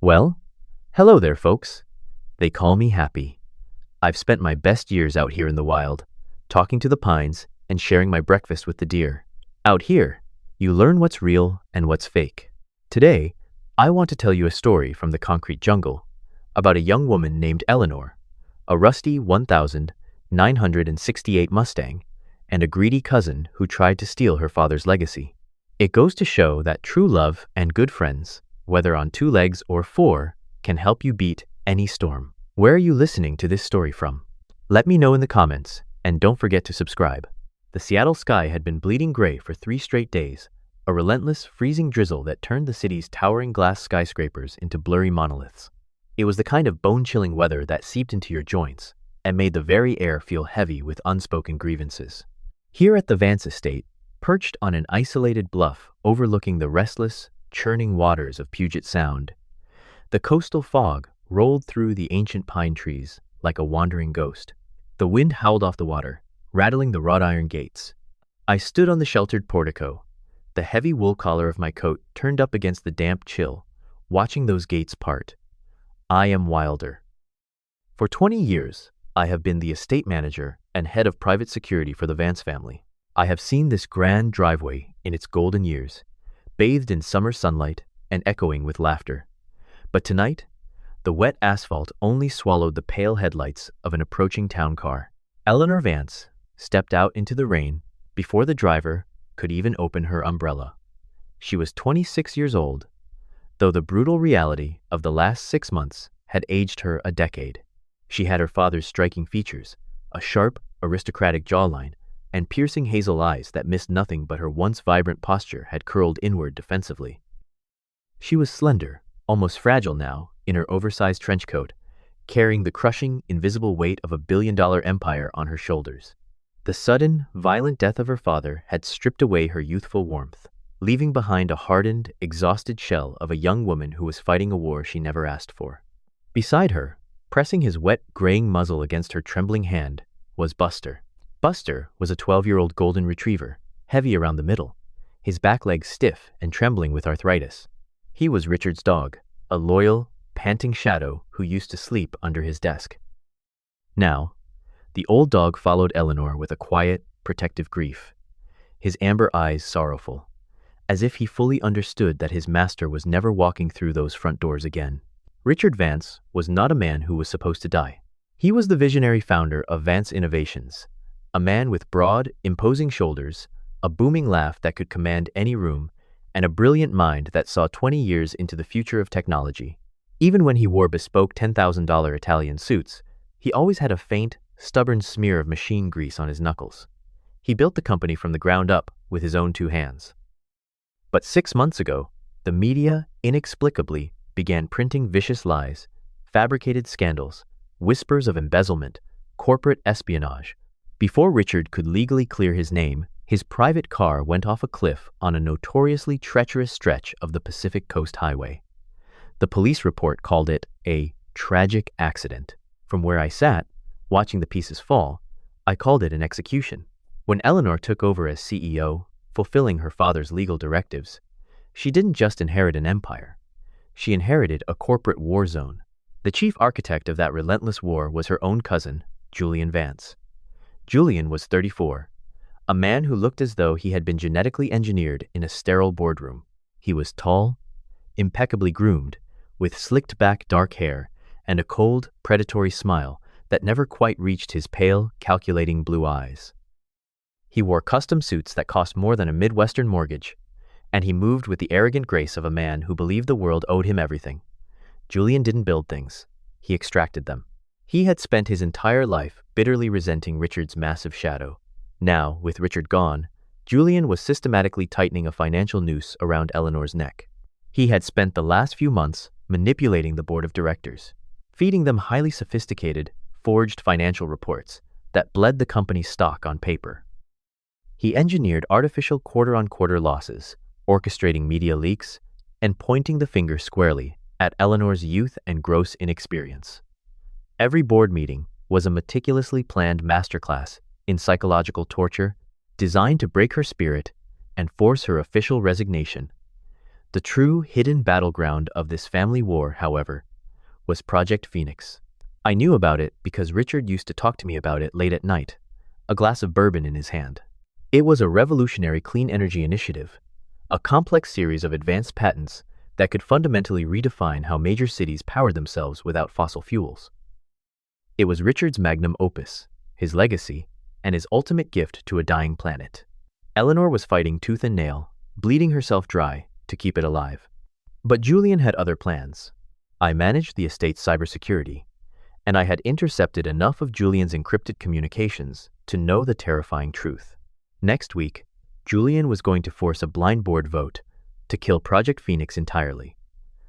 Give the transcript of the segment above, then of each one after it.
Well, hello there, folks. They call me Happy. I've spent my best years out here in the wild, talking to the pines and sharing my breakfast with the deer. Out here, you learn what's real and what's fake. Today, I want to tell you a story from the concrete jungle about a young woman named Eleanor, a rusty 1968 Mustang, and a greedy cousin who tried to steal her father's legacy. It goes to show that true love and good friends, whether on two legs or four, can help you beat any storm. Where are you listening to this story from? Let me know in the comments, and don't forget to subscribe. The Seattle sky had been bleeding gray for 3 straight days, a relentless, freezing drizzle that turned the city's towering glass skyscrapers into blurry monoliths. It was the kind of bone-chilling weather that seeped into your joints and made the very air feel heavy with unspoken grievances. Here at the Vance estate, perched on an isolated bluff overlooking the restless, churning waters of Puget Sound, the coastal fog rolled through the ancient pine trees like a wandering ghost. The wind howled off the water, rattling the wrought iron gates. I stood on the sheltered portico, the heavy wool collar of my coat turned up against the damp chill, watching those gates part. I am Wilder. For 20 years, I have been the estate manager and head of private security for the Vance family. I have seen this grand driveway in its golden years, bathed in summer sunlight and echoing with laughter. But tonight, the wet asphalt only swallowed the pale headlights of an approaching town car. Eleanor Vance stepped out into the rain before the driver could even open her umbrella. She was 26 years old, though the brutal reality of the last 6 months had aged her a decade. She had her father's striking features, a sharp, aristocratic jawline, and piercing hazel eyes that missed nothing but her once vibrant posture had curled inward defensively. She was slender, almost fragile now, in her oversized trench coat, carrying the crushing, invisible weight of a billion-dollar empire on her shoulders. The sudden, violent death of her father had stripped away her youthful warmth, leaving behind a hardened, exhausted shell of a young woman who was fighting a war she never asked for. Beside her, pressing his wet, graying muzzle against her trembling hand, was Buster. Buster was a 12-year-old golden retriever, heavy around the middle, his back legs stiff and trembling with arthritis. He was Richard's dog, a loyal, panting shadow who used to sleep under his desk. Now, the old dog followed Eleanor with a quiet, protective grief, his amber eyes sorrowful, as if he fully understood that his master was never walking through those front doors again. Richard Vance was not a man who was supposed to die. He was the visionary founder of Vance Innovations, a man with broad, imposing shoulders, a booming laugh that could command any room, and a brilliant mind that saw 20 years into the future of technology. Even when he wore bespoke $10,000 Italian suits, he always had a faint, stubborn smear of machine grease on his knuckles. He built the company from the ground up with his own 2 hands. But 6 months ago, the media inexplicably began printing vicious lies, fabricated scandals, whispers of embezzlement, corporate espionage. Before Richard could legally clear his name, his private car went off a cliff on a notoriously treacherous stretch of the Pacific Coast Highway. The police report called it a tragic accident. From where I sat, watching the pieces fall, I called it an execution. When Eleanor took over as CEO, fulfilling her father's legal directives, she didn't just inherit an empire. She inherited a corporate war zone. The chief architect of that relentless war was her own cousin, Julian Vance. Julian was 34, a man who looked as though he had been genetically engineered in a sterile boardroom. He was tall, impeccably groomed, with slicked-back dark hair and a cold, predatory smile that never quite reached his pale, calculating blue eyes. He wore custom suits that cost more than a Midwestern mortgage, and he moved with the arrogant grace of a man who believed the world owed him everything. Julian didn't build things, he extracted them. He had spent his entire life bitterly resenting Richard's massive shadow. Now, with Richard gone, Julian was systematically tightening a financial noose around Eleanor's neck. He had spent the last few months manipulating the board of directors, feeding them highly sophisticated, forged financial reports that bled the company's stock on paper. He engineered artificial quarter-on-quarter losses, orchestrating media leaks, and pointing the finger squarely at Eleanor's youth and gross inexperience. Every board meeting was a meticulously planned masterclass in psychological torture designed to break her spirit and force her official resignation. The true hidden battleground of this family war, however, was Project Phoenix. I knew about it because Richard used to talk to me about it late at night, a glass of bourbon in his hand. It was a revolutionary clean energy initiative, a complex series of advanced patents that could fundamentally redefine how major cities powered themselves without fossil fuels. It was Richard's magnum opus, his legacy, and his ultimate gift to a dying planet. Eleanor was fighting tooth and nail, bleeding herself dry to keep it alive. But Julian had other plans. I managed the estate's cybersecurity, and I had intercepted enough of Julian's encrypted communications to know the terrifying truth. Next week, Julian was going to force a blind board vote to kill Project Phoenix entirely,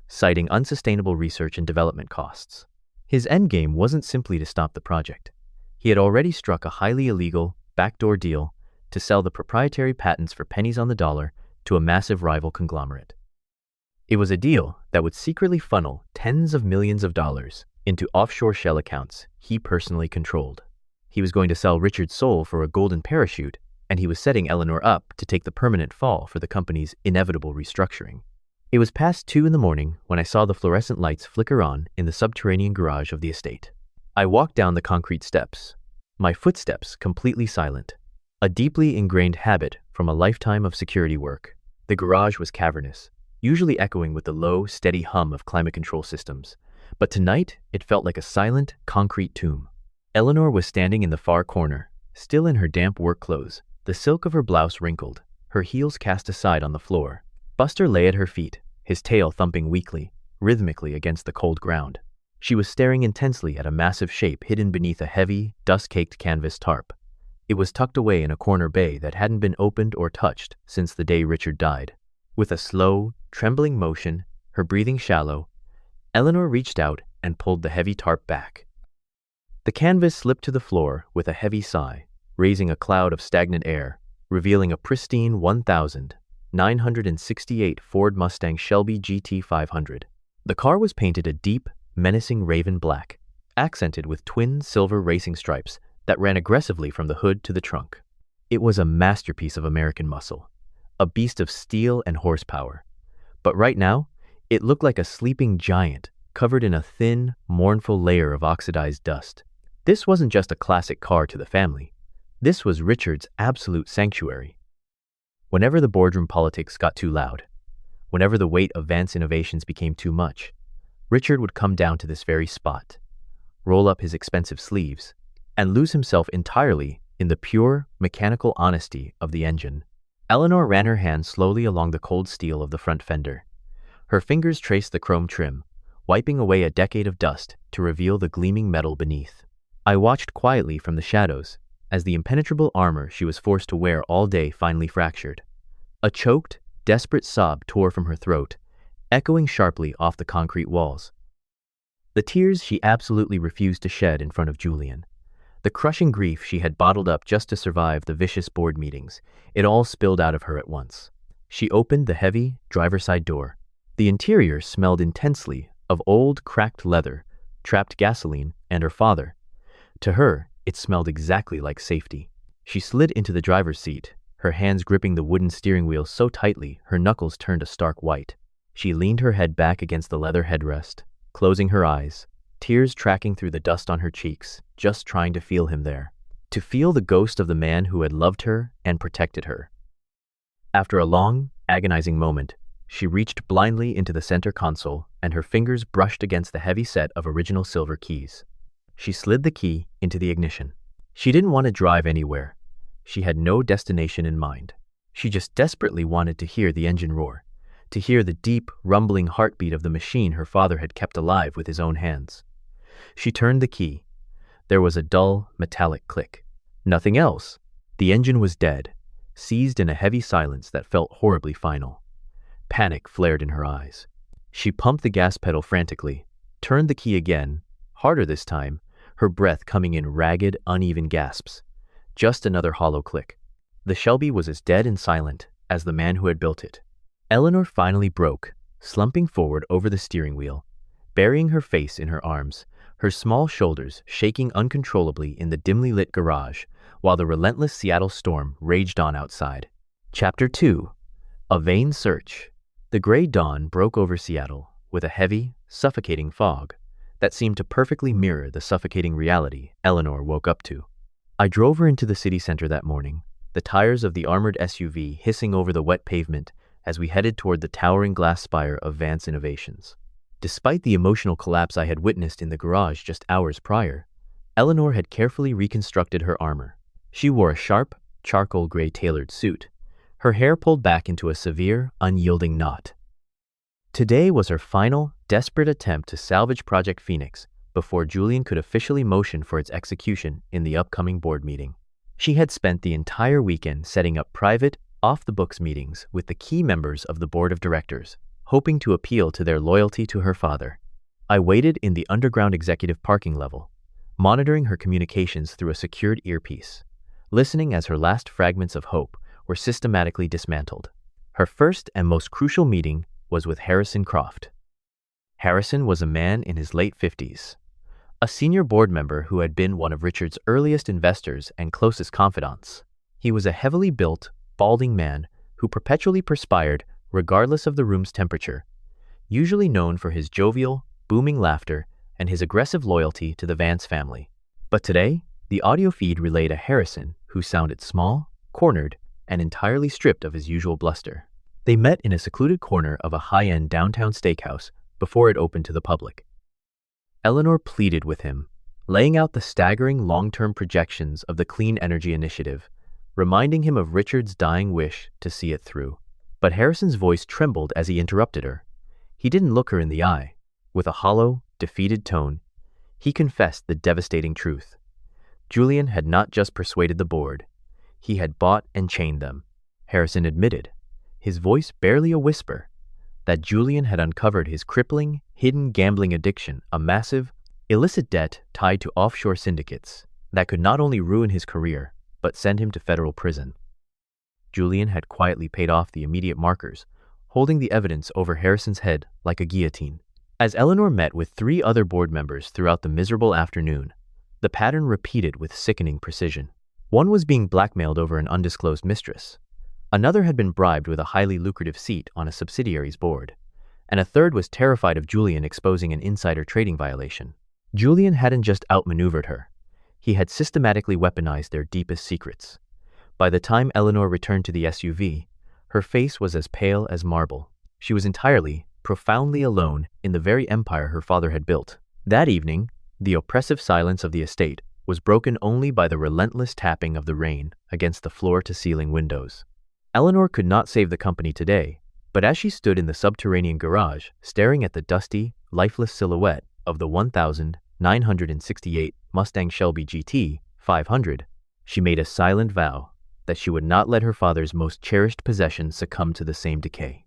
citing unsustainable research and development costs. His endgame wasn't simply to stop the project. He had already struck a highly illegal, backdoor deal to sell the proprietary patents for pennies on the dollar to a massive rival conglomerate. It was a deal that would secretly funnel tens of millions of dollars into offshore shell accounts he personally controlled. He was going to sell Richard's soul for a golden parachute, and he was setting Eleanor up to take the permanent fall for the company's inevitable restructuring. It was past 2 a.m. when I saw the fluorescent lights flicker on in the subterranean garage of the estate. I walked down the concrete steps, my footsteps completely silent, a deeply ingrained habit from a lifetime of security work. The garage was cavernous, usually echoing with the low, steady hum of climate control systems, but tonight it felt like a silent, concrete tomb. Eleanor was standing in the far corner, still in her damp work clothes, the silk of her blouse wrinkled, her heels cast aside on the floor. Buster lay at her feet, his tail thumping weakly, rhythmically against the cold ground. She was staring intensely at a massive shape hidden beneath a heavy, dust-caked canvas tarp. It was tucked away in a corner bay that hadn't been opened or touched since the day Richard died. With a slow, trembling motion, her breathing shallow, Eleanor reached out and pulled the heavy tarp back. The canvas slipped to the floor with a heavy sigh, raising a cloud of stagnant air, revealing a pristine 1968 Ford Mustang Shelby GT 500. The car was painted a deep, menacing raven black, accented with twin silver racing stripes that ran aggressively from the hood to the trunk. It was a masterpiece of American muscle, a beast of steel and horsepower. But right now, it looked like a sleeping giant covered in a thin, mournful layer of oxidized dust. This wasn't just a classic car to the family. This was Richard's absolute sanctuary. Whenever the boardroom politics got too loud, whenever the weight of Vance innovations became too much, Richard would come down to this very spot, roll up his expensive sleeves, and lose himself entirely in the pure, mechanical honesty of the engine. Eleanor ran her hand slowly along the cold steel of the front fender. Her fingers traced the chrome trim, wiping away a decade of dust to reveal the gleaming metal beneath. I watched quietly from the shadows as the impenetrable armor she was forced to wear all day finally fractured. A choked, desperate sob tore from her throat, echoing sharply off the concrete walls. The tears she absolutely refused to shed in front of Julian. The crushing grief she had bottled up just to survive the vicious board meetings, it all spilled out of her at once. She opened the heavy, driver's side door. The interior smelled intensely of old, cracked leather, trapped gasoline, and her father. To her, it smelled exactly like safety. She slid into the driver's seat, her hands gripping the wooden steering wheel so tightly her knuckles turned a stark white. She leaned her head back against the leather headrest, closing her eyes, tears tracking through the dust on her cheeks, just trying to feel him there. To feel the ghost of the man who had loved her and protected her. After a long, agonizing moment, she reached blindly into the center console and her fingers brushed against the heavy set of original silver keys. She slid the key into the ignition. She didn't want to drive anywhere. She had no destination in mind. She just desperately wanted to hear the engine roar, to hear the deep, rumbling heartbeat of the machine her father had kept alive with his own hands. She turned the key. There was a dull, metallic click. Nothing else. The engine was dead, seized in a heavy silence that felt horribly final. Panic flared in her eyes. She pumped the gas pedal frantically, turned the key again, harder this time, her breath coming in ragged, uneven gasps. Just another hollow click. The Shelby was as dead and silent as the man who had built it. Eleanor finally broke, slumping forward over the steering wheel, burying her face in her arms, her small shoulders shaking uncontrollably in the dimly lit garage, while the relentless Seattle storm raged on outside. Chapter 2. A Vain Search. The gray dawn broke over Seattle with a heavy, suffocating fog that seemed to perfectly mirror the suffocating reality Eleanor woke up to. I drove her into the city center that morning, the tires of the armored SUV hissing over the wet pavement as we headed toward the towering glass spire of Vance Innovations. Despite the emotional collapse I had witnessed in the garage just hours prior, Eleanor had carefully reconstructed her armor. She wore a sharp, charcoal gray tailored suit, her hair pulled back into a severe, unyielding knot. Today was her final, desperate attempt to salvage Project Phoenix before Julian could officially motion for its execution in the upcoming board meeting. She had spent the entire weekend setting up private, off-the-books meetings with the key members of the board of directors, hoping to appeal to their loyalty to her father. I waited in the underground executive parking level, monitoring her communications through a secured earpiece, listening as her last fragments of hope were systematically dismantled. Her first and most crucial meeting was with Harrison Croft. Harrison was a man in his late 50s, a senior board member who had been one of Richard's earliest investors and closest confidants. He was a heavily built, balding man who perpetually perspired regardless of the room's temperature, usually known for his jovial, booming laughter and his aggressive loyalty to the Vance family. But today, the audio feed relayed a Harrison who sounded small, cornered, and entirely stripped of his usual bluster. They met in a secluded corner of a high-end downtown steakhouse before it opened to the public. Eleanor pleaded with him, laying out the staggering long-term projections of the clean energy initiative, reminding him of Richard's dying wish to see it through. But Harrison's voice trembled as he interrupted her. He didn't look her in the eye. With a hollow, defeated tone, he confessed the devastating truth. Julian had not just persuaded the board. He had bought and chained them. Harrison admitted, his voice barely a whisper, that Julian had uncovered his crippling, hidden gambling addiction, a massive, illicit debt tied to offshore syndicates that could not only ruin his career, but send him to federal prison. Julian had quietly paid off the immediate markers, holding the evidence over Harrison's head like a guillotine. As Eleanor met with 3 other board members throughout the miserable afternoon, the pattern repeated with sickening precision. One was being blackmailed over an undisclosed mistress. Another had been bribed with a highly lucrative seat on a subsidiary's board, and a third was terrified of Julian exposing an insider trading violation. Julian hadn't just outmaneuvered her. He had systematically weaponized their deepest secrets. By the time Eleanor returned to the SUV, her face was as pale as marble. She was entirely, profoundly alone in the very empire her father had built. That evening, the oppressive silence of the estate was broken only by the relentless tapping of the rain against the floor-to-ceiling windows. Eleanor could not save the company today, but as she stood in the subterranean garage, staring at the dusty, lifeless silhouette of the 1968 Mustang Shelby GT 500, she made a silent vow that she would not let her father's most cherished possession succumb to the same decay.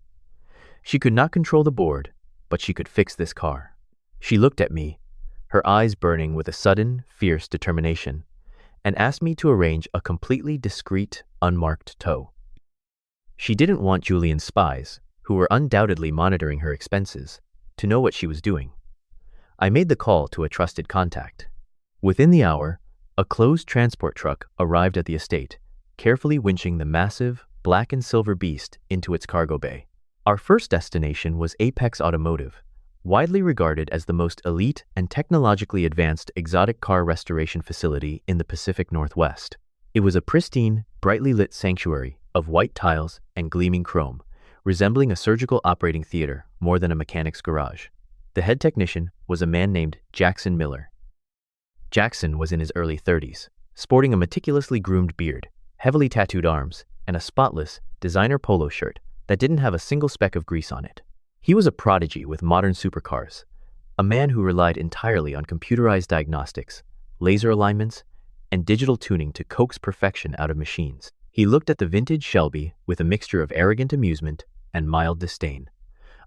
She could not control the board, but she could fix this car. She looked at me, her eyes burning with a sudden, fierce determination, and asked me to arrange a completely discreet, unmarked tow. She didn't want Julian's spies, who were undoubtedly monitoring her expenses, to know what she was doing. I made the call to a trusted contact. Within the hour, a closed transport truck arrived at the estate, carefully winching the massive, black and silver beast into its cargo bay. Our first destination was Apex Automotive, widely regarded as the most elite and technologically advanced exotic car restoration facility in the Pacific Northwest. It was a pristine, brightly lit sanctuary of white tiles and gleaming chrome, resembling a surgical operating theater more than a mechanic's garage. The head technician was a man named Jackson Miller. Jackson was in his early 30s, sporting a meticulously groomed beard, heavily tattooed arms, and a spotless, designer polo shirt that didn't have a single speck of grease on it. He was a prodigy with modern supercars, a man who relied entirely on computerized diagnostics, laser alignments, and digital tuning to coax perfection out of machines. He looked at the vintage Shelby with a mixture of arrogant amusement and mild disdain,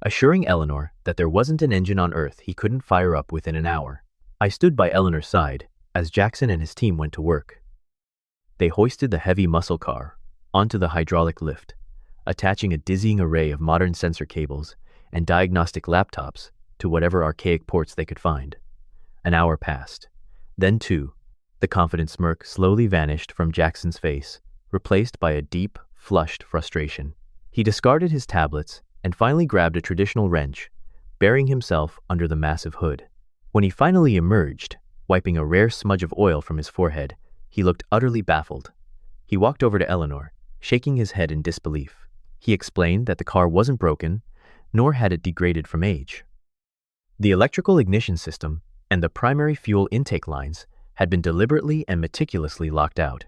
assuring Eleanor that there wasn't an engine on Earth he couldn't fire up within an hour. I stood by Eleanor's side as Jackson and his team went to work. They hoisted the heavy muscle car onto the hydraulic lift, attaching a dizzying array of modern sensor cables and diagnostic laptops to whatever archaic ports they could find. An hour passed. Then 2. The confident smirk slowly vanished from Jackson's face, replaced by a deep, flushed frustration. He discarded his tablets and finally grabbed a traditional wrench, burying himself under the massive hood. When he finally emerged, wiping a rare smudge of oil from his forehead, he looked utterly baffled. He walked over to Eleanor, shaking his head in disbelief. He explained that the car wasn't broken, nor had it degraded from age. The electrical ignition system and the primary fuel intake lines had been deliberately and meticulously locked out.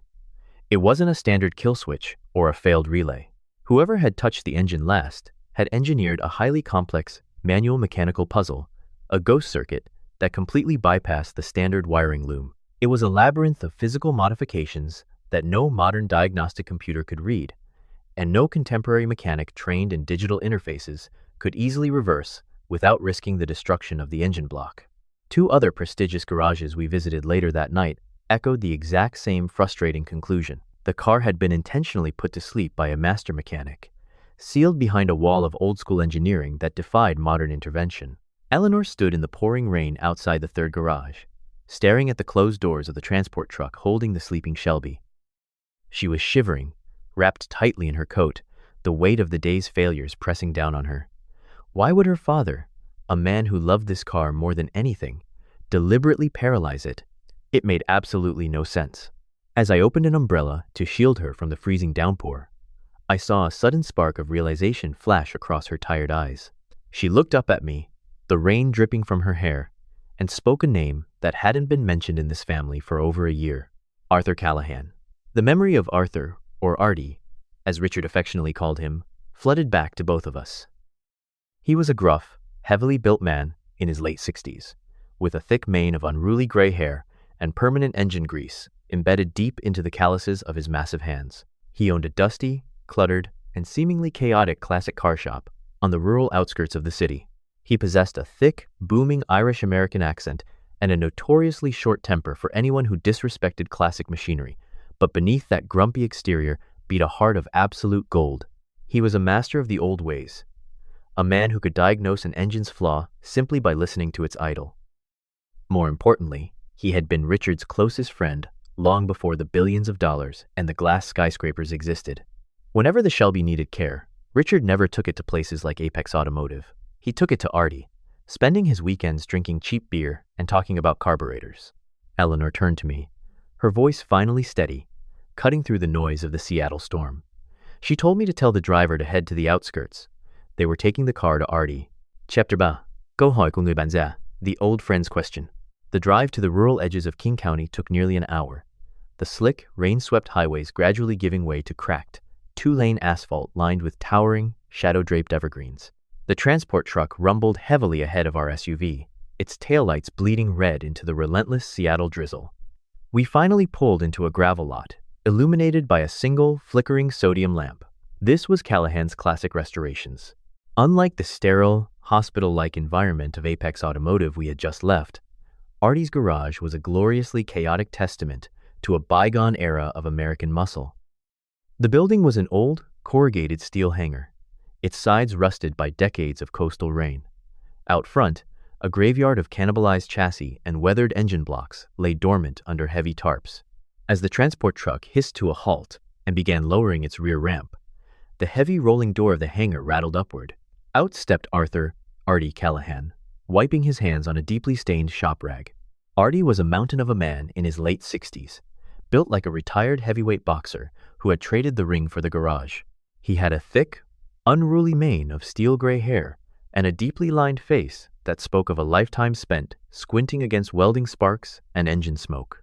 It wasn't a standard kill switch or a failed relay. Whoever had touched the engine last had engineered a highly complex manual mechanical puzzle, a ghost circuit that completely bypassed the standard wiring loom. It was a labyrinth of physical modifications that no modern diagnostic computer could read, and no contemporary mechanic trained in digital interfaces could easily reverse without risking the destruction of the engine block. Two other prestigious garages we visited later that night echoed the exact same frustrating conclusion. The car had been intentionally put to sleep by a master mechanic, sealed behind a wall of old-school engineering that defied modern intervention. Eleanor stood in the pouring rain outside the third garage, staring at the closed doors of the transport truck holding the sleeping Shelby. She was shivering, wrapped tightly in her coat, the weight of the day's failures pressing down on her. Why would her father, a man who loved this car more than anything, deliberately paralyze it? It made absolutely no sense. As I opened an umbrella to shield her from the freezing downpour, I saw a sudden spark of realization flash across her tired eyes. She looked up at me, the rain dripping from her hair, and spoke a name that hadn't been mentioned in this family for over a year: Arthur Callahan. The memory of Arthur, or Artie, as Richard affectionately called him, flooded back to both of us. He was a gruff, heavily built man in his late 60s, with a thick mane of unruly gray hair and permanent engine grease embedded deep into the calluses of his massive hands. He owned a dusty, cluttered, and seemingly chaotic classic car shop on the rural outskirts of the city. He possessed a thick, booming Irish-American accent and a notoriously short temper for anyone who disrespected classic machinery, but beneath that grumpy exterior beat a heart of absolute gold. He was a master of the old ways, a man who could diagnose an engine's flaw simply by listening to its idle. More importantly, he had been Richard's closest friend long before the billions of dollars and the glass skyscrapers existed. Whenever the Shelby needed care, Richard never took it to places like Apex Automotive. He took it to Artie, spending his weekends drinking cheap beer and talking about carburetors. Eleanor turned to me, her voice finally steady, cutting through the noise of the Seattle storm. She told me to tell the driver to head to the outskirts. They were taking the car to Artie. Chapter ba, câu hỏi của người bạn già, the old friend's question. The drive to the rural edges of King County took nearly an hour, the slick, rain-swept highways gradually giving way to cracked, two-lane asphalt lined with towering, shadow-draped evergreens. The transport truck rumbled heavily ahead of our SUV, its taillights bleeding red into the relentless Seattle drizzle. We finally pulled into a gravel lot, illuminated by a single, flickering sodium lamp. This was Callahan's Classic Restorations. Unlike the sterile, hospital-like environment of Apex Automotive we had just left, Artie's garage was a gloriously chaotic testament to a bygone era of American muscle. The building was an old, corrugated steel hangar, its sides rusted by decades of coastal rain. Out front, a graveyard of cannibalized chassis and weathered engine blocks lay dormant under heavy tarps. As the transport truck hissed to a halt and began lowering its rear ramp, the heavy rolling door of the hangar rattled upward. Out stepped Artie Callahan, wiping his hands on a deeply stained shop rag. Artie was a mountain of a man in his late 60s, built like a retired heavyweight boxer who had traded the ring for the garage. He had a thick, unruly mane of steel gray hair and a deeply lined face that spoke of a lifetime spent squinting against welding sparks and engine smoke.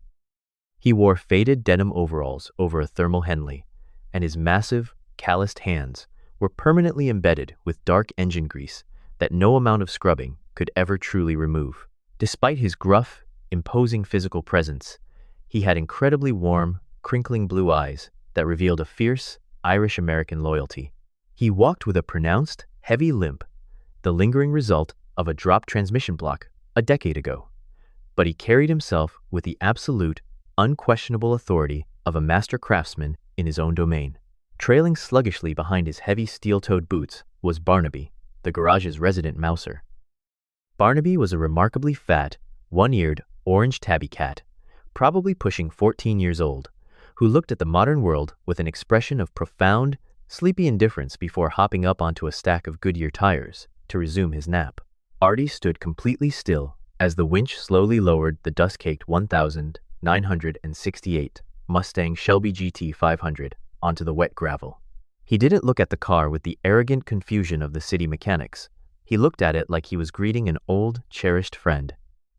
He wore faded denim overalls over a thermal Henley, and his massive, calloused hands were permanently embedded with dark engine grease that no amount of scrubbing could ever truly remove. Despite his gruff, imposing physical presence, he had incredibly warm, crinkling blue eyes that revealed a fierce, Irish-American loyalty. He walked with a pronounced, heavy limp, the lingering result of a dropped transmission block a decade ago. But he carried himself with the absolute, unquestionable authority of a master craftsman in his own domain. Trailing sluggishly behind his heavy steel-toed boots was Barnaby, the garage's resident mouser. Barnaby was a remarkably fat, one-eared, orange tabby cat, probably pushing 14 years old, who looked at the modern world with an expression of profound, sleepy indifference before hopping up onto a stack of Goodyear tires to resume his nap. Artie stood completely still as the winch slowly lowered the dust-caked 1968 Mustang Shelby GT 500 onto the wet gravel. He didn't look at the car with the arrogant confusion of the city mechanics. He looked at it like he was greeting an old, cherished friend.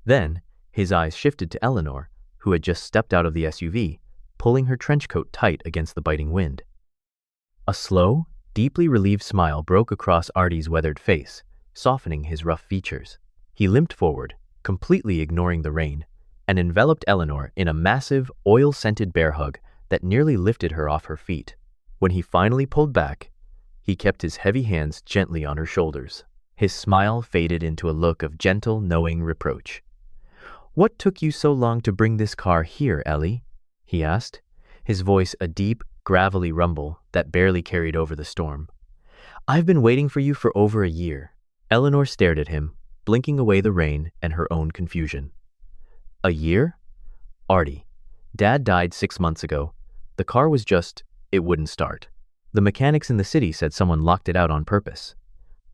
Then, his eyes shifted to Eleanor, who had just stepped out of the SUV, pulling her trench coat tight against the biting wind. A slow, deeply relieved smile broke across Artie's weathered face, softening his rough features. He limped forward, completely ignoring the rain, and enveloped Eleanor in a massive, oil-scented bear hug that nearly lifted her off her feet. When he finally pulled back, he kept his heavy hands gently on her shoulders. His smile faded into a look of gentle, knowing reproach. "What took you so long to bring this car here, Ellie?" he asked, his voice a deep, gravelly rumble that barely carried over the storm. "I've been waiting for you for over a year." Eleanor stared at him, blinking away the rain and her own confusion. "A year? Artie, Dad died 6 months ago. The car was it wouldn't start. The mechanics in the city said someone locked it out on purpose."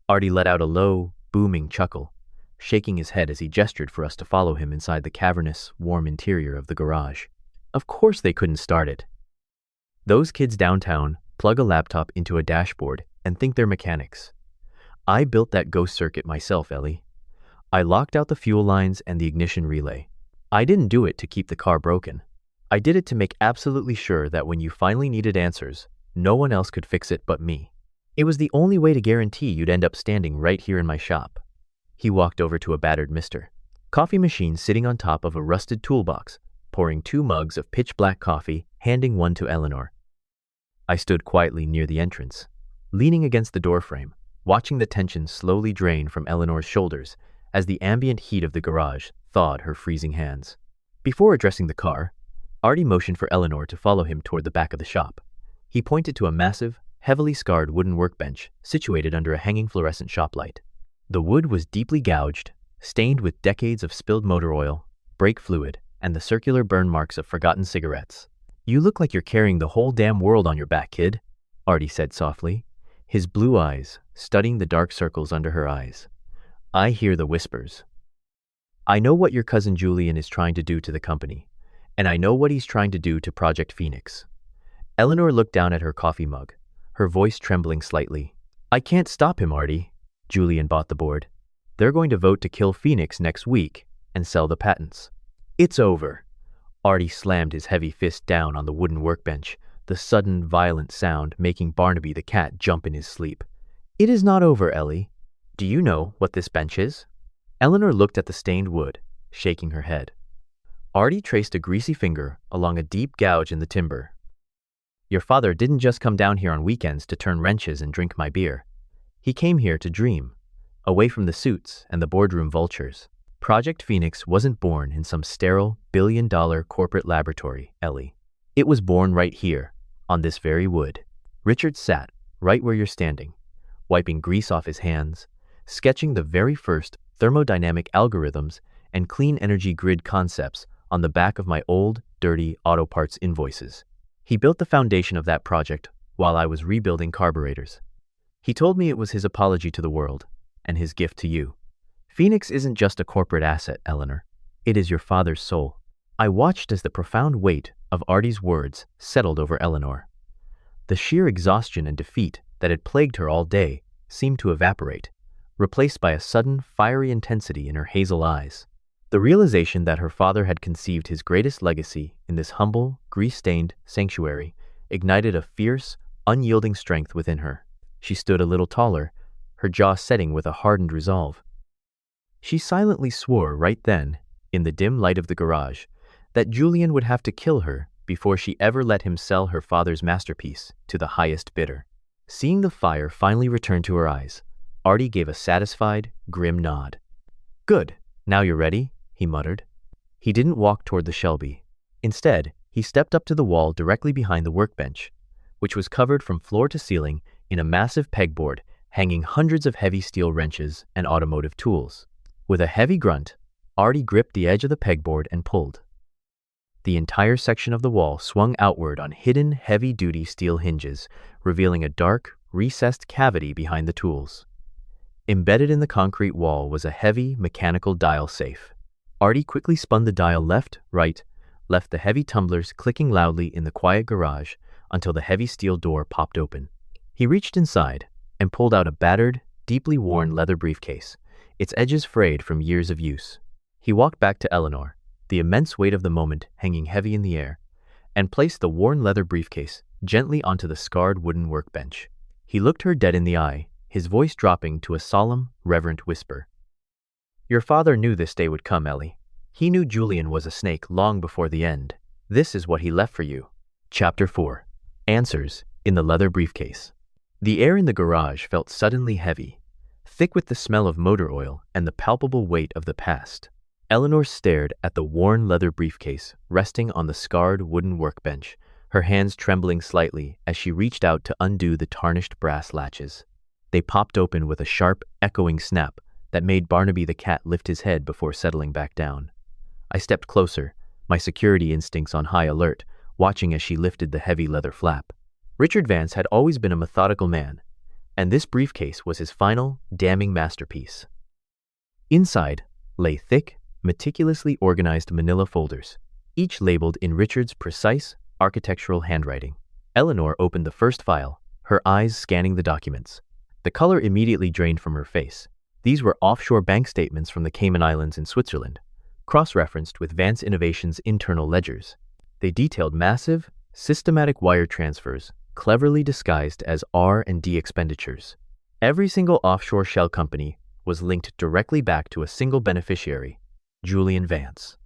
Artie let out a low, booming chuckle, shaking his head as he gestured for us to follow him inside the cavernous, warm interior of the garage. "Of course they couldn't start it. Those kids downtown plug a laptop into a dashboard and think they're mechanics. I built that ghost circuit myself, Ellie. I locked out the fuel lines and the ignition relay. I didn't do it to keep the car broken. I did it to make absolutely sure that when you finally needed answers, no one else could fix it but me. It was the only way to guarantee you'd end up standing right here in my shop." He walked over to a battered coffee machine sitting on top of a rusted toolbox, pouring 2 mugs of pitch-black coffee, handing one to Eleanor. I stood quietly near the entrance, leaning against the doorframe, watching the tension slowly drain from Eleanor's shoulders as the ambient heat of the garage thawed her freezing hands. Before addressing the car, Artie motioned for Eleanor to follow him toward the back of the shop. He pointed to a massive, heavily scarred wooden workbench situated under a hanging fluorescent shop light. The wood was deeply gouged, stained with decades of spilled motor oil, brake fluid, and the circular burn marks of forgotten cigarettes. "You look like you're carrying the whole damn world on your back, kid," Artie said softly, his blue eyes studying the dark circles under her eyes. "I hear the whispers. I know what your cousin Julian is trying to do to the company, and I know what he's trying to do to Project Phoenix." Eleanor looked down at her coffee mug, her voice trembling slightly. "I can't stop him, Artie." Julian bought the board. "They're going to vote to kill Phoenix next week and sell the patents. It's over." Artie slammed his heavy fist down on the wooden workbench, the sudden, violent sound making Barnaby the cat jump in his sleep. "It is not over, Ellie. Do you know what this bench is?" Eleanor looked at the stained wood, shaking her head. Artie traced a greasy finger along a deep gouge in the timber. "Your father didn't just come down here on weekends to turn wrenches and drink my beer. He came here to dream, away from the suits and the boardroom vultures. Project Phoenix wasn't born in some sterile, billion-dollar corporate laboratory, Ellie. It was born right here, on this very wood." Richard sat right where you're standing, wiping grease off his hands, sketching the very first thermodynamic algorithms and clean energy grid concepts on the back of my old, dirty auto parts invoices. He built the foundation of that project while I was rebuilding carburetors. He told me it was his apology to the world and his gift to you. Phoenix isn't just a corporate asset, Eleanor. It is your father's soul. I watched as the profound weight of Artie's words settled over Eleanor. The sheer exhaustion and defeat that had plagued her all day seemed to evaporate, replaced by a sudden, fiery intensity in her hazel eyes. The realization that her father had conceived his greatest legacy in this humble, grease-stained sanctuary ignited a fierce, unyielding strength within her. She stood a little taller, her jaw setting with a hardened resolve. She silently swore right then, in the dim light of the garage, that Julian would have to kill her before she ever let him sell her father's masterpiece to the highest bidder. Seeing the fire finally return to her eyes, Artie gave a satisfied, grim nod. "Good, now you're ready," he muttered. He didn't walk toward the Shelby. Instead, he stepped up to the wall directly behind the workbench, which was covered from floor to ceiling in a massive pegboard hanging hundreds of heavy steel wrenches and automotive tools. With a heavy grunt, Artie gripped the edge of the pegboard and pulled. The entire section of the wall swung outward on hidden, heavy-duty steel hinges, revealing a dark, recessed cavity behind the tools. Embedded in the concrete wall was a heavy, mechanical dial safe. Artie quickly spun the dial left, right, left the heavy tumblers clicking loudly in the quiet garage until the heavy steel door popped open. He reached inside and pulled out a battered, deeply worn leather briefcase, its edges frayed from years of use. He walked back to Eleanor, the immense weight of the moment hanging heavy in the air, and placed the worn leather briefcase gently onto the scarred wooden workbench. He looked her dead in the eye, his voice dropping to a solemn, reverent whisper. "Your father knew this day would come, Ellie. He knew Julian was a snake long before the end. This is what he left for you." Chapter 4. Answers in the leather briefcase. The air in the garage felt suddenly heavy, thick with the smell of motor oil and the palpable weight of the past. Eleanor stared at the worn leather briefcase resting on the scarred wooden workbench, her hands trembling slightly as she reached out to undo the tarnished brass latches. They popped open with a sharp, echoing snap that made Barnaby the cat lift his head before settling back down. I stepped closer, my security instincts on high alert, watching as she lifted the heavy leather flap. Richard Vance had always been a methodical man, and this briefcase was his final, damning masterpiece. Inside lay thick, meticulously organized manila folders, each labeled in Richard's precise, architectural handwriting. Eleanor opened the first file, her eyes scanning the documents. The color immediately drained from her face. These were offshore bank statements from the Cayman Islands in Switzerland, cross-referenced with Vance Innovation's internal ledgers. They detailed massive, systematic wire transfers, cleverly disguised as R&D expenditures. Every single offshore shell company was linked directly back to a single beneficiary, Julian Vance.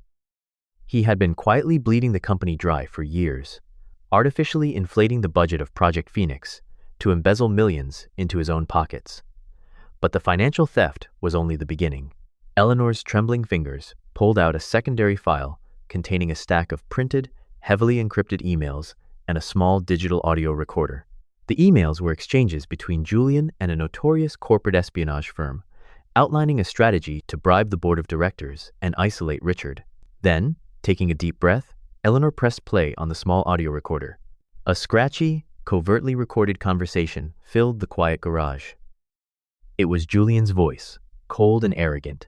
He had been quietly bleeding the company dry for years, artificially inflating the budget of Project Phoenix to embezzle millions into his own pockets. But the financial theft was only the beginning. Eleanor's trembling fingers pulled out a secondary file containing a stack of printed, heavily encrypted emails and a small digital audio recorder. The emails were exchanges between Julian and a notorious corporate espionage firm, outlining a strategy to bribe the board of directors and isolate Richard. Then, taking a deep breath, Eleanor pressed play on the small audio recorder. A scratchy, covertly recorded conversation filled the quiet garage. It was Julian's voice, cold and arrogant,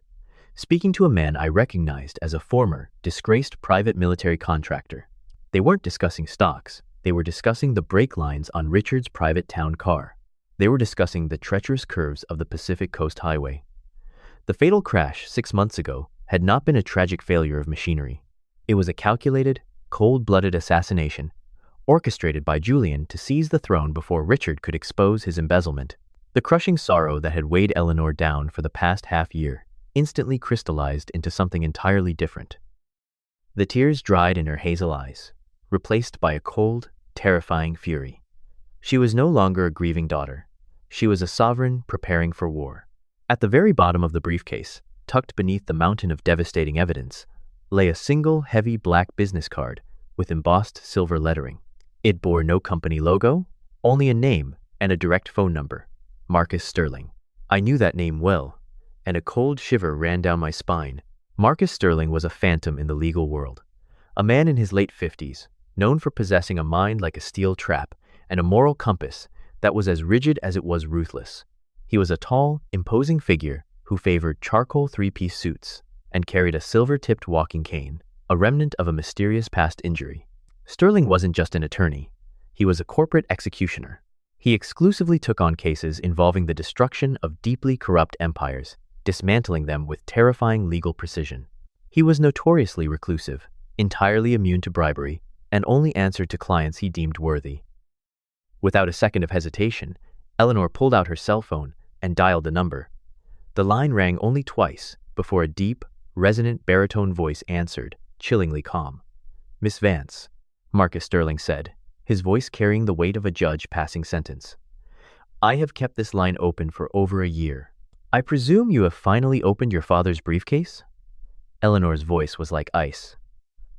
speaking to a man I recognized as a former, disgraced private military contractor. They weren't discussing stocks. They were discussing the brake lines on Richard's private town car. They were discussing the treacherous curves of the Pacific Coast Highway. The fatal crash 6 months ago had not been a tragic failure of machinery. It was a calculated, cold-blooded assassination, orchestrated by Julian to seize the throne before Richard could expose his embezzlement. The crushing sorrow that had weighed Eleanor down for the past half-year instantly crystallized into something entirely different. The tears dried in her hazel eyes, replaced by a cold, terrifying fury. She was no longer a grieving daughter. She was a sovereign preparing for war. At the very bottom of the briefcase, tucked beneath the mountain of devastating evidence, lay a single heavy black business card with embossed silver lettering. It bore no company logo, only a name and a direct phone number, Marcus Sterling. I knew that name well, and a cold shiver ran down my spine. Marcus Sterling was a phantom in the legal world, a man in his late 50s, known for possessing a mind like a steel trap and a moral compass that was as rigid as it was ruthless. He was a tall, imposing figure who favored charcoal three-piece suits and carried a silver-tipped walking cane, a remnant of a mysterious past injury. Sterling wasn't just an attorney. He was a corporate executioner. He exclusively took on cases involving the destruction of deeply corrupt empires, dismantling them with terrifying legal precision. He was notoriously reclusive, entirely immune to bribery, and only answered to clients he deemed worthy. Without a second of hesitation, Eleanor pulled out her cell phone and dialed the number. The line rang only twice before a deep, resonant baritone voice answered, chillingly calm. "Miss Vance," Marcus Sterling said, his voice carrying the weight of a judge passing sentence. "I have kept this line open for over a year. I presume you have finally opened your father's briefcase?" Eleanor's voice was like ice.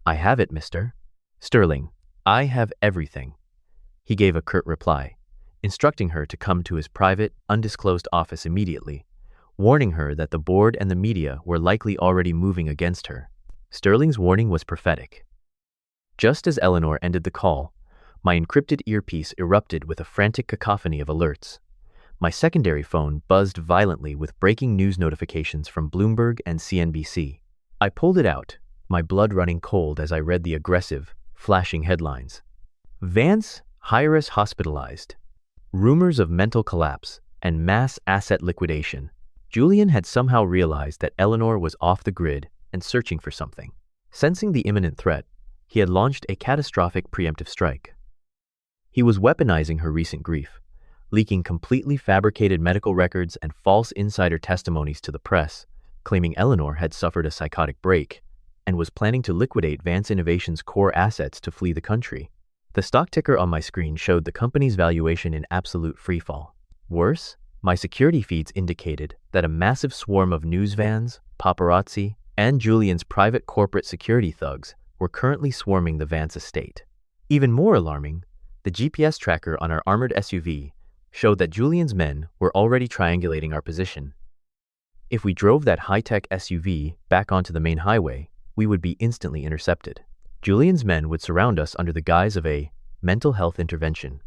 "I have it, Mr. Sterling. I have everything." He gave a curt reply, instructing her to come to his private, undisclosed office immediately, warning her that the board and the media were likely already moving against her. Sterling's warning was prophetic. Just as Eleanor ended the call, My encrypted earpiece erupted with a frantic cacophony of alerts. My secondary phone buzzed violently with breaking news notifications from Bloomberg and CNBC. I pulled it out, my blood running cold as I read the aggressive, flashing headlines. Vance, high-risk hospitalized. Rumors of mental collapse and mass asset liquidation. Julian had somehow realized that Eleanor was off the grid and searching for something. Sensing the imminent threat, he had launched a catastrophic preemptive strike. He was weaponizing her recent grief, leaking completely fabricated medical records and false insider testimonies to the press, claiming Eleanor had suffered a psychotic break and was planning to liquidate Vance Innovation's core assets to flee the country. The stock ticker on my screen showed the company's valuation in absolute freefall. Worse, my security feeds indicated that a massive swarm of news vans, paparazzi, and Julian's private corporate security thugs were currently swarming the Vance estate. Even more alarming, the GPS tracker on our armored SUV showed that Julian's men were already triangulating our position. If we drove that high-tech SUV back onto the main highway, we would be instantly intercepted. Julian's men would surround us under the guise of a mental health intervention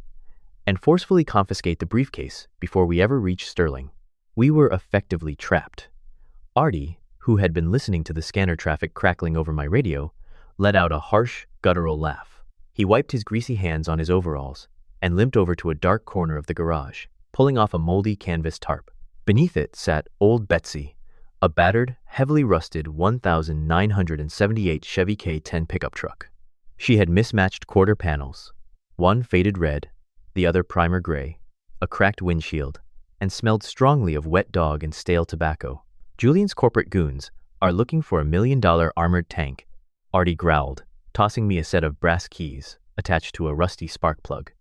and forcefully confiscate the briefcase before we ever reached Sterling. We were effectively trapped. Artie, who had been listening to the scanner traffic crackling over my radio, let out a harsh, guttural laugh. He wiped his greasy hands on his overalls and limped over to a dark corner of the garage, pulling off a moldy canvas tarp. Beneath it sat Old Betsy, a battered, heavily rusted 1978 Chevy K10 pickup truck. She had mismatched quarter panels, one faded red, the other primer gray, a cracked windshield, and smelled strongly of wet dog and stale tobacco. Julian's corporate goons are looking for $1 million armored tank, Artie growled, tossing me a set of brass keys attached to a rusty spark plug.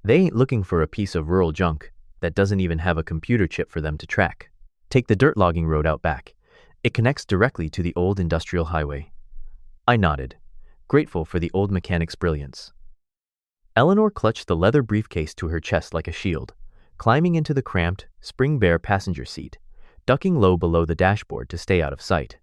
They ain't looking for a piece of rural junk that doesn't even have a computer chip for them to track. Take the dirt logging road out back. It connects directly to the old industrial highway. I nodded, grateful for the old mechanic's brilliance. Eleanor clutched the leather briefcase to her chest like a shield, climbing into the cramped, spring-bare passenger seat, ducking low below the dashboard to stay out of sight.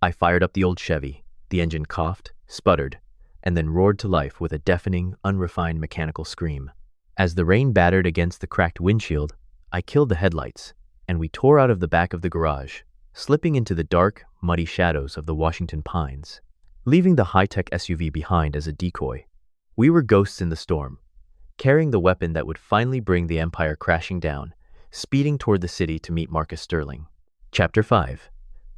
I fired up the old Chevy. The engine coughed, sputtered, and then roared to life with a deafening, unrefined mechanical scream. As the rain battered against the cracked windshield, I killed the headlights, and we tore out of the back of the garage, slipping into the dark, muddy shadows of the Washington pines. Leaving the high-tech SUV behind as a decoy, we were ghosts in the storm, carrying the weapon that would finally bring the empire crashing down, speeding toward the city to meet Marcus Sterling. Chapter 5.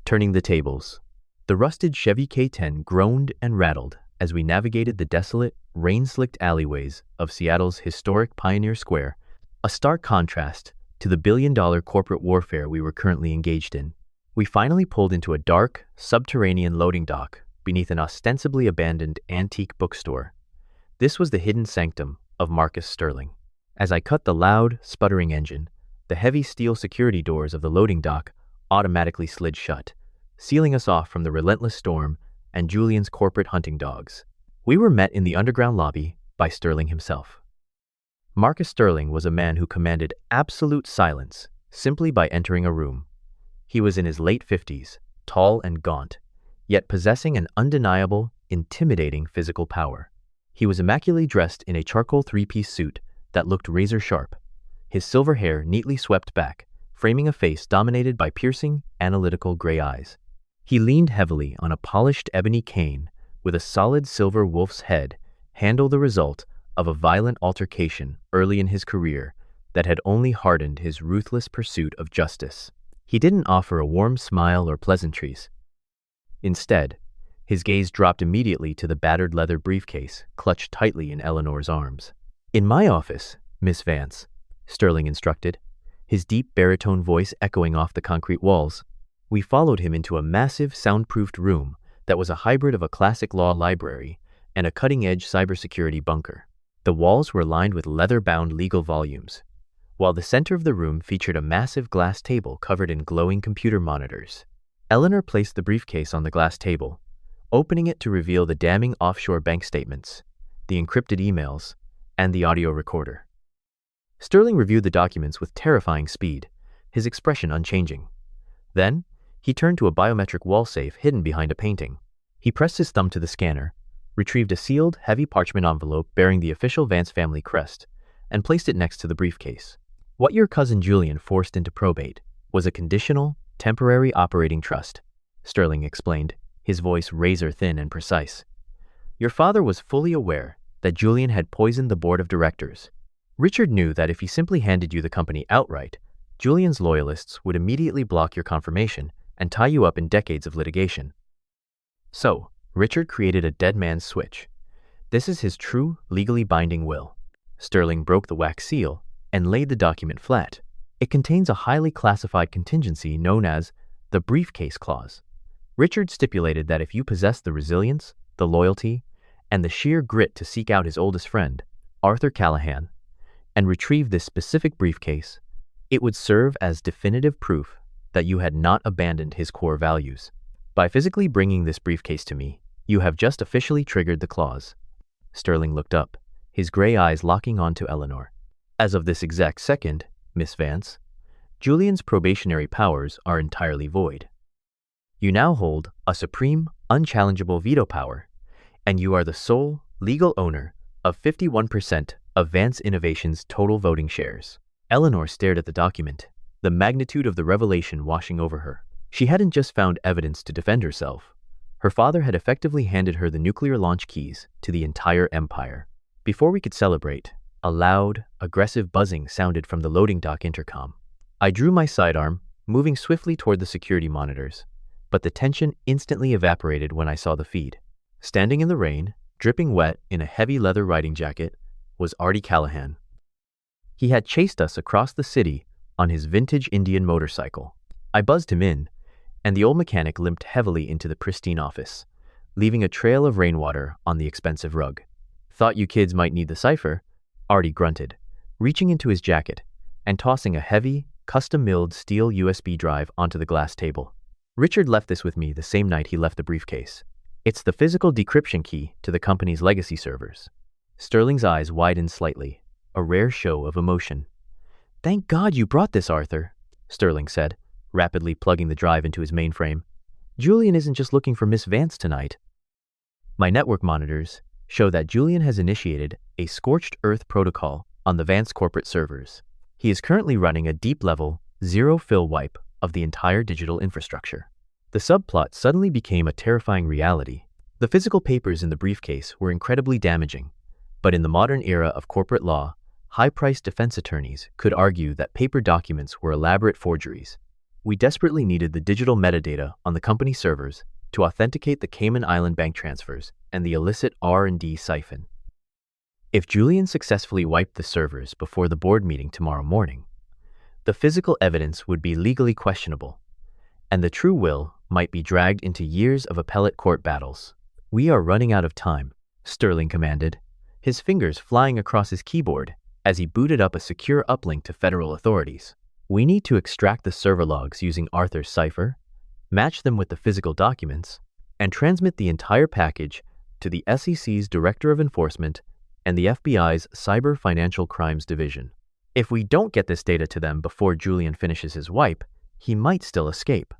Turning the Tables. The rusted Chevy K10 groaned and rattled as we navigated the desolate, rain-slicked alleyways of Seattle's historic Pioneer Square, a stark contrast to the billion-dollar corporate warfare we were currently engaged in. We finally pulled into a dark, subterranean loading dock beneath an ostensibly abandoned antique bookstore. This was the hidden sanctum of Marcus Sterling. As I cut the loud, sputtering engine, the heavy steel security doors of the loading dock automatically slid shut, sealing us off from the relentless storm and Julian's corporate hunting dogs. We were met in the underground lobby by Sterling himself. Marcus Sterling was a man who commanded absolute silence simply by entering a room. He was in his late 50s, tall and gaunt, yet possessing an undeniable, intimidating physical power. He was immaculately dressed in a charcoal three-piece suit that looked razor-sharp, his silver hair neatly swept back, framing a face dominated by piercing, analytical gray eyes. He leaned heavily on a polished ebony cane with a solid silver wolf's head, handle the result of a violent altercation early in his career that had only hardened his ruthless pursuit of justice. He didn't offer a warm smile or pleasantries. Instead, his gaze dropped immediately to the battered leather briefcase clutched tightly in Eleanor's arms. "In my office, Miss Vance," Sterling instructed, his deep baritone voice echoing off the concrete walls. We followed him into a massive, soundproofed room that was a hybrid of a classic law library and a cutting-edge cybersecurity bunker. The walls were lined with leather-bound legal volumes, while the center of the room featured a massive glass table covered in glowing computer monitors. Eleanor placed the briefcase on the glass table, opening it to reveal the damning offshore bank statements, the encrypted emails, and the audio recorder. Sterling reviewed the documents with terrifying speed, his expression unchanging. Then, he turned to a biometric wall safe hidden behind a painting. He pressed his thumb to the scanner, retrieved a sealed, heavy parchment envelope bearing the official Vance family crest, and placed it next to the briefcase. What your cousin Julian forced into probate was a conditional, temporary operating trust, Sterling explained, his voice razor-thin and precise. Your father was fully aware that Julian had poisoned the board of directors. Richard knew that if he simply handed you the company outright, Julian's loyalists would immediately block your confirmation and tie you up in decades of litigation. So, Richard created a dead man's switch. This is his true, legally binding will. Sterling broke the wax seal and laid the document flat. It contains a highly classified contingency known as the briefcase clause. Richard stipulated that if you possess the resilience, the loyalty, and the sheer grit to seek out his oldest friend, Arthur Callahan, and retrieve this specific briefcase, it would serve as definitive proof that you had not abandoned his core values. By physically bringing this briefcase to me, you have just officially triggered the clause. Sterling looked up, his gray eyes locking onto Eleanor. As of this exact second, Miss Vance, Julian's probationary powers are entirely void. You now hold a supreme, unchallengeable veto power, and you are the sole, legal owner of 51% of Vance Innovations' total voting shares. Eleanor stared at the document, the magnitude of the revelation washing over her. She hadn't just found evidence to defend herself. Her father had effectively handed her the nuclear launch keys to the entire empire. Before we could celebrate, a loud, aggressive buzzing sounded from the loading dock intercom. I drew my sidearm, moving swiftly toward the security monitors, but the tension instantly evaporated when I saw the feed. Standing in the rain, dripping wet in a heavy leather riding jacket, was Artie Callahan. He had chased us across the city on his vintage Indian motorcycle. I buzzed him in, and the old mechanic limped heavily into the pristine office, leaving a trail of rainwater on the expensive rug. Thought you kids might need the cipher, Artie grunted, reaching into his jacket and tossing a heavy, custom-milled steel USB drive onto the glass table. Richard left this with me the same night he left the briefcase. It's the physical decryption key to the company's legacy servers. Sterling's eyes widened slightly, a rare show of emotion. Thank God you brought this, Arthur, Sterling said, rapidly plugging the drive into his mainframe. Julian isn't just looking for Miss Vance tonight. My network monitors show that Julian has initiated a scorched earth protocol on the Vance corporate servers. He is currently running a deep-level, zero-fill wipe of the entire digital infrastructure. The subplot suddenly became a terrifying reality. The physical papers in the briefcase were incredibly damaging, but in the modern era of corporate law, high-priced defense attorneys could argue that paper documents were elaborate forgeries. We desperately needed the digital metadata on the company servers to authenticate the Cayman Island bank transfers and the illicit R&D siphon. If Julian successfully wiped the servers before the board meeting tomorrow morning, the physical evidence would be legally questionable, and the true will might be dragged into years of appellate court battles. We are running out of time, Sterling commanded, his fingers flying across his keyboard as he booted up a secure uplink to federal authorities. We need to extract the server logs using Arthur's cipher, match them with the physical documents, and transmit the entire package to the SEC's Director of Enforcement and the FBI's Cyber Financial Crimes Division. If we don't get this data to them before Julian finishes his wipe, he might still escape.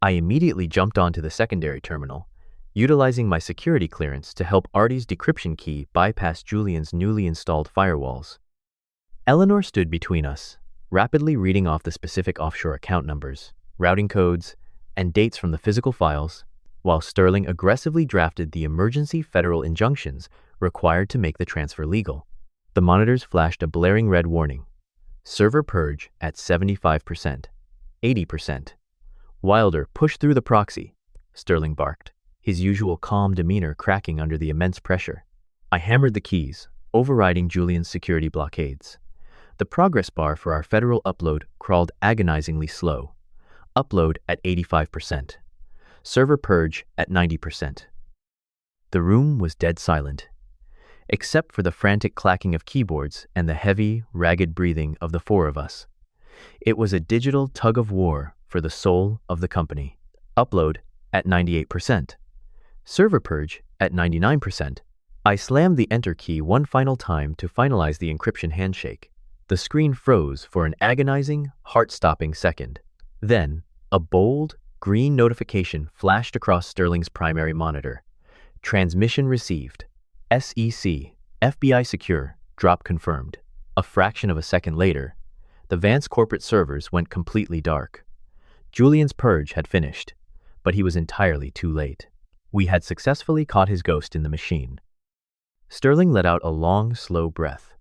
I immediately jumped onto the secondary terminal, utilizing my security clearance to help Artie's decryption key bypass Julian's newly installed firewalls. Eleanor stood between us, rapidly reading off the specific offshore account numbers, routing codes, and dates from the physical files, while Sterling aggressively drafted the emergency federal injunctions required to make the transfer legal. The monitors flashed a blaring red warning. Server purge at 75%, 80%. Wilder pushed through the proxy, Sterling barked, his usual calm demeanor cracking under the immense pressure. I hammered the keys, overriding Julian's security blockades. The progress bar for our federal upload crawled agonizingly slow. Upload at 85%. Server purge at 90%. The room was dead silent, except for the frantic clacking of keyboards and the heavy, ragged breathing of the four of us. It was a digital tug-of-war for the soul of the company. Upload at 98%. Server purge at 99%. I slammed the enter key one final time to finalize the encryption handshake. The screen froze for an agonizing, heart-stopping second. Then, a bold, green notification flashed across Sterling's primary monitor. Transmission received. SEC. FBI secure. Drop confirmed. A fraction of a second later, the Vance corporate servers went completely dark. Julian's purge had finished, but he was entirely too late. We had successfully caught his ghost in the machine. Sterling let out a long, slow breath,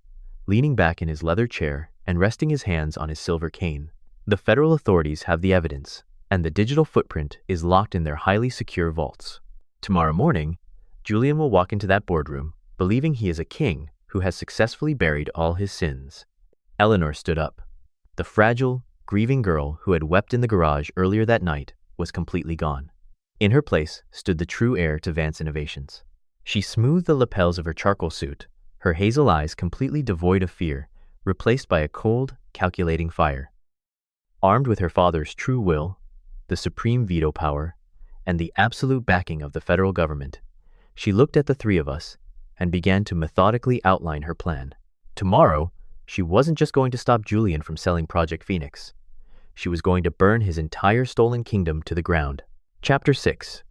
leaning back in his leather chair and resting his hands on his silver cane. The federal authorities have the evidence, and the digital footprint is locked in their highly secure vaults. Tomorrow morning, Julian will walk into that boardroom, believing he is a king who has successfully buried all his sins. Eleanor stood up. The fragile, grieving girl who had wept in the garage earlier that night was completely gone. In her place stood the true heir to Vance Innovations. She smoothed the lapels of her charcoal suit, her hazel eyes completely devoid of fear, replaced by a cold, calculating fire. Armed with her father's true will, the supreme veto power, and the absolute backing of the federal government, she looked at the three of us and began to methodically outline her plan. Tomorrow, she wasn't just going to stop Julian from selling Project Phoenix. She was going to burn his entire stolen kingdom to the ground. Chapter 6.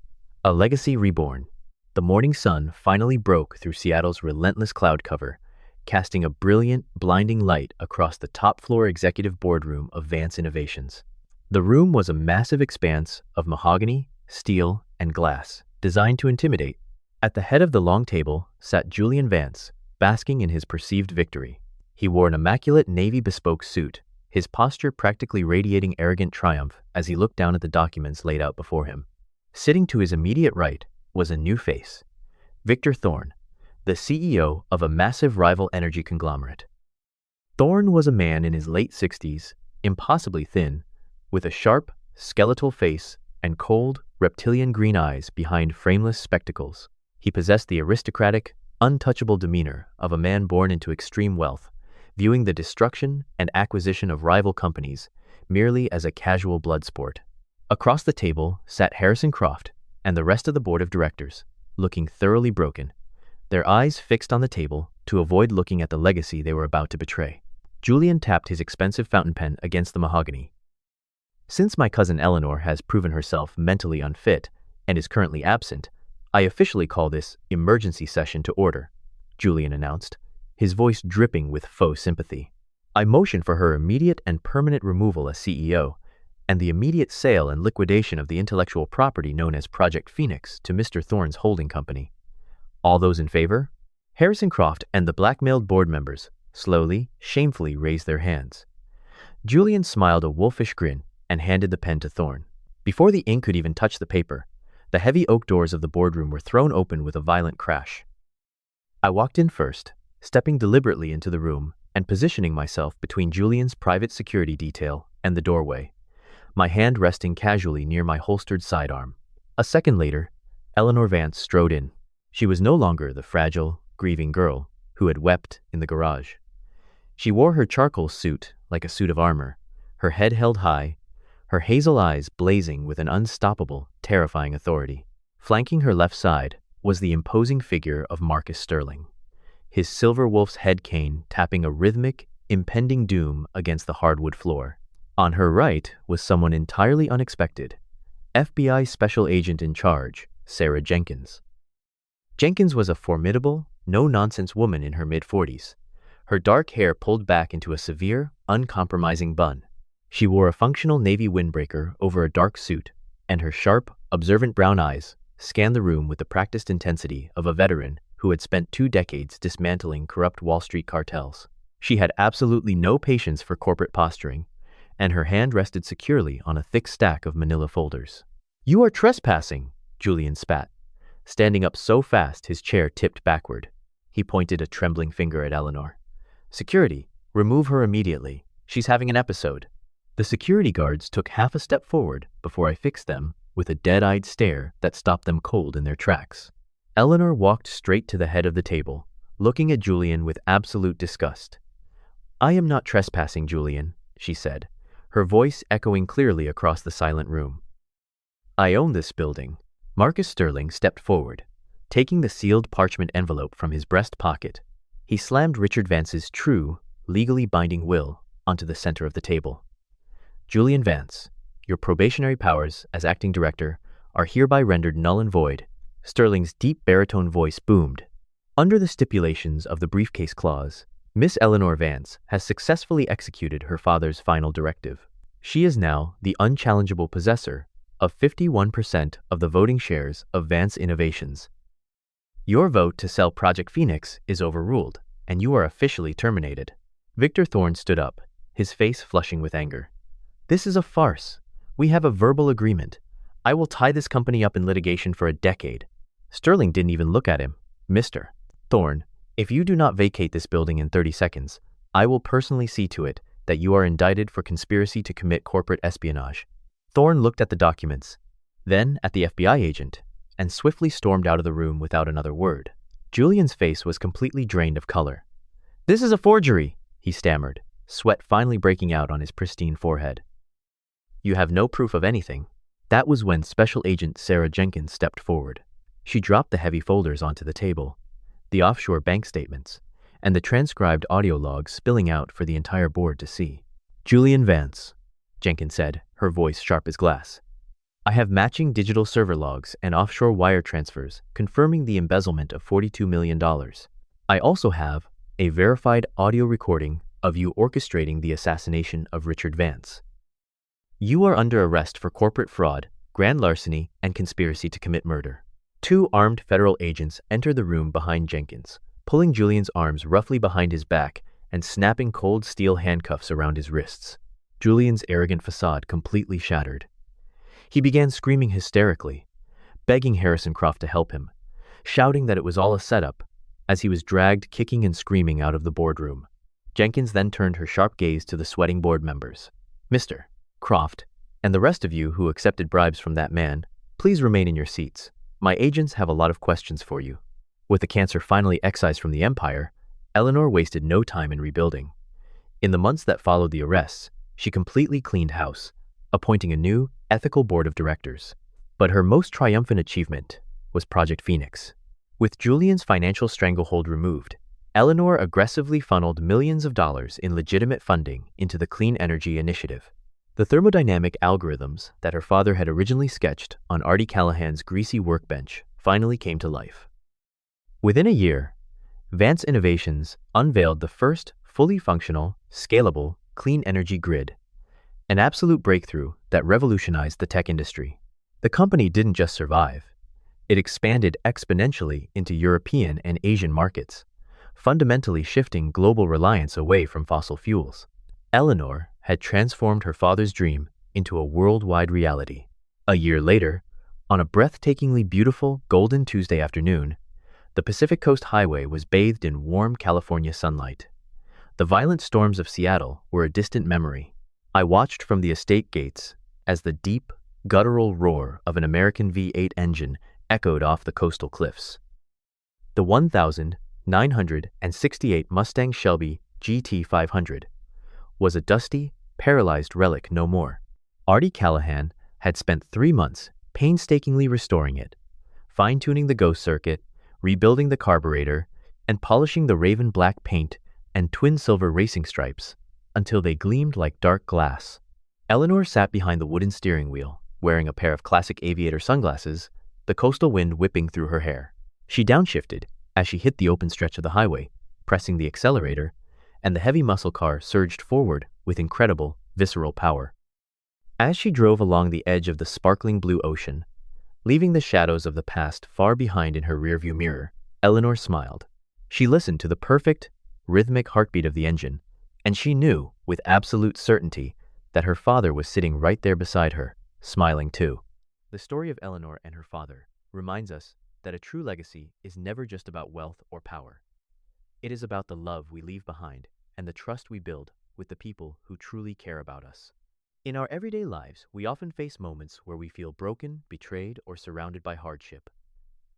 A Legacy Reborn. The morning sun finally broke through Seattle's relentless cloud cover, casting a brilliant, blinding light across the top-floor executive boardroom of Vance Innovations. The room was a massive expanse of mahogany, steel, and glass, designed to intimidate. At the head of the long table sat Julian Vance, basking in his perceived victory. He wore an immaculate navy bespoke suit, his posture practically radiating arrogant triumph as he looked down at the documents laid out before him. Sitting to his immediate right was a new face, Victor Thorne, the CEO of a massive rival energy conglomerate. Thorne was a man in his late 60s, impossibly thin, with a sharp, skeletal face and cold, reptilian green eyes behind frameless spectacles. He possessed the aristocratic, untouchable demeanor of a man born into extreme wealth, viewing the destruction and acquisition of rival companies merely as a casual blood sport. Across the table sat Harrison Croft and the rest of the board of directors, looking thoroughly broken, their eyes fixed on the table to avoid looking at the legacy they were about to betray. Julian tapped his expensive fountain pen against the mahogany. Since my cousin Eleanor has proven herself mentally unfit and is currently absent, I officially call this emergency session to order, Julian announced, his voice dripping with faux sympathy. I motion for her immediate and permanent removal as CEO, and the immediate sale and liquidation of the intellectual property known as Project Phoenix to Mr. Thorne's holding company. All those in favor? Harrison Croft and the blackmailed board members slowly, shamefully raised their hands. Julian smiled a wolfish grin and handed the pen to Thorne. Before the ink could even touch the paper, the heavy oak doors of the boardroom were thrown open with a violent crash. I walked in first, stepping deliberately into the room and positioning myself between Julian's private security detail and the doorway, my hand resting casually near my holstered sidearm. A second later, Eleanor Vance strode in. She was no longer the fragile, grieving girl who had wept in the garage. She wore her charcoal suit like a suit of armor, her head held high, her hazel eyes blazing with an unstoppable, terrifying authority. Flanking her left side was the imposing figure of Marcus Sterling, his silver wolf's head cane tapping a rhythmic, impending doom against the hardwood floor. On her right was someone entirely unexpected, FBI Special Agent in Charge, Sarah Jenkins. Jenkins was a formidable, no-nonsense woman in her mid-40s, her dark hair pulled back into a severe, uncompromising bun. She wore a functional navy windbreaker over a dark suit, and her sharp, observant brown eyes scanned the room with the practiced intensity of a veteran who had spent 2 decades dismantling corrupt Wall Street cartels. She had absolutely no patience for corporate posturing, and her hand rested securely on a thick stack of manila folders. "You are trespassing," Julian spat, standing up so fast his chair tipped backward. He pointed a trembling finger at Eleanor. "Security, remove her immediately. She's having an episode." The security guards took half a step forward before I fixed them with a dead-eyed stare that stopped them cold in their tracks. Eleanor walked straight to the head of the table, looking at Julian with absolute disgust. "I am not trespassing, Julian," she said, her voice echoing clearly across the silent room. "I own this building." Marcus Sterling stepped forward, taking the sealed parchment envelope from his breast pocket. He slammed Richard Vance's true, legally binding will onto the center of the table. "Julian Vance, your probationary powers as acting director are hereby rendered null and void, Sterling's deep baritone voice boomed. Under the stipulations of the briefcase clause, Miss Eleanor Vance has successfully executed her father's final directive. She is now the unchallengeable possessor of 51% of the voting shares of Vance Innovations. Your vote to sell Project Phoenix is overruled, and you are officially terminated. Victor Thorne stood up, his face flushing with anger. This is a farce. We have a verbal agreement. I will tie this company up in litigation for a decade. Sterling didn't even look at him. Mr. Thorne, if you do not vacate this building in 30 seconds, I will personally see to it that you are indicted for conspiracy to commit corporate espionage. Thorne looked at the documents, then at the FBI agent, and swiftly stormed out of the room without another word. Julian's face was completely drained of color. This is a forgery, he stammered, sweat finally breaking out on his pristine forehead. You have no proof of anything. That was when Special Agent Sarah Jenkins stepped forward. She dropped the heavy folders onto the table, the offshore bank statements, and the transcribed audio logs spilling out for the entire board to see. Julian Vance, Jenkins said, her voice sharp as glass. I have matching digital server logs and offshore wire transfers confirming the embezzlement of $42 million. I also have a verified audio recording of you orchestrating the assassination of Richard Vance. You are under arrest for corporate fraud, grand larceny, and conspiracy to commit murder. 2 armed federal agents entered the room behind Jenkins, pulling Julian's arms roughly behind his back and snapping cold steel handcuffs around his wrists. Julian's arrogant facade completely shattered. He began screaming hysterically, begging Harrison Croft to help him, shouting that it was all a setup, as he was dragged kicking and screaming out of the boardroom. Jenkins then turned her sharp gaze to the sweating board members. Mr. Croft, and the rest of you who accepted bribes from that man, please remain in your seats. My agents have a lot of questions for you. With the cancer finally excised from the empire, Eleanor wasted no time in rebuilding. In the months that followed the arrests, she completely cleaned house, appointing a new, ethical board of directors. But her most triumphant achievement was Project Phoenix. With Julian's financial stranglehold removed, Eleanor aggressively funneled millions of dollars in legitimate funding into the clean energy initiative. The thermodynamic algorithms that her father had originally sketched on Artie Callahan's greasy workbench finally came to life. Within a year, Vance Innovations unveiled the first fully functional, scalable, clean energy grid, an absolute breakthrough that revolutionized the tech industry. The company didn't just survive. It expanded exponentially into European and Asian markets, fundamentally shifting global reliance away from fossil fuels. Eleanor had transformed her father's dream into a worldwide reality. A year later, on a breathtakingly beautiful golden Tuesday afternoon, the Pacific Coast Highway was bathed in warm California sunlight. The violent storms of Seattle were a distant memory. I watched from the estate gates as the deep, guttural roar of an American V8 engine echoed off the coastal cliffs. The 1968 Mustang Shelby GT500 was a dusty, paralyzed relic no more. Artie Callahan had spent 3 months painstakingly restoring it, fine-tuning the ghost circuit, rebuilding the carburetor, and polishing the raven black paint and twin silver racing stripes until they gleamed like dark glass. Eleanor sat behind the wooden steering wheel, wearing a pair of classic aviator sunglasses, the coastal wind whipping through her hair. She downshifted as she hit the open stretch of the highway, pressing the accelerator, and the heavy muscle car surged forward with incredible, visceral power. As she drove along the edge of the sparkling blue ocean, leaving the shadows of the past far behind in her rearview mirror, Eleanor smiled. She listened to the perfect, rhythmic heartbeat of the engine, and she knew, with absolute certainty, that her father was sitting right there beside her, smiling too. The story of Eleanor and her father reminds us that a true legacy is never just about wealth or power. It is about the love we leave behind and the trust we build with the people who truly care about us. In our everyday lives, we often face moments where we feel broken, betrayed, or surrounded by hardship.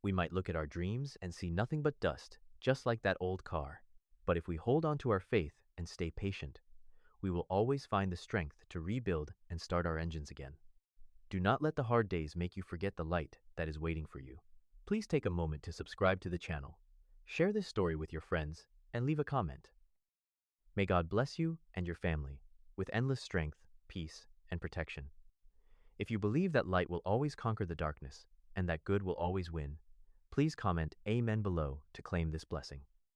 We might look at our dreams and see nothing but dust, just like that old car. But if we hold on to our faith and stay patient, we will always find the strength to rebuild and start our engines again. Do not let the hard days make you forget the light that is waiting for you. Please take a moment to subscribe to the channel, share this story with your friends, and leave a comment. May God bless you and your family with endless strength, peace, and protection. If you believe that light will always conquer the darkness and that good will always win, Please comment Amen below to claim this blessing.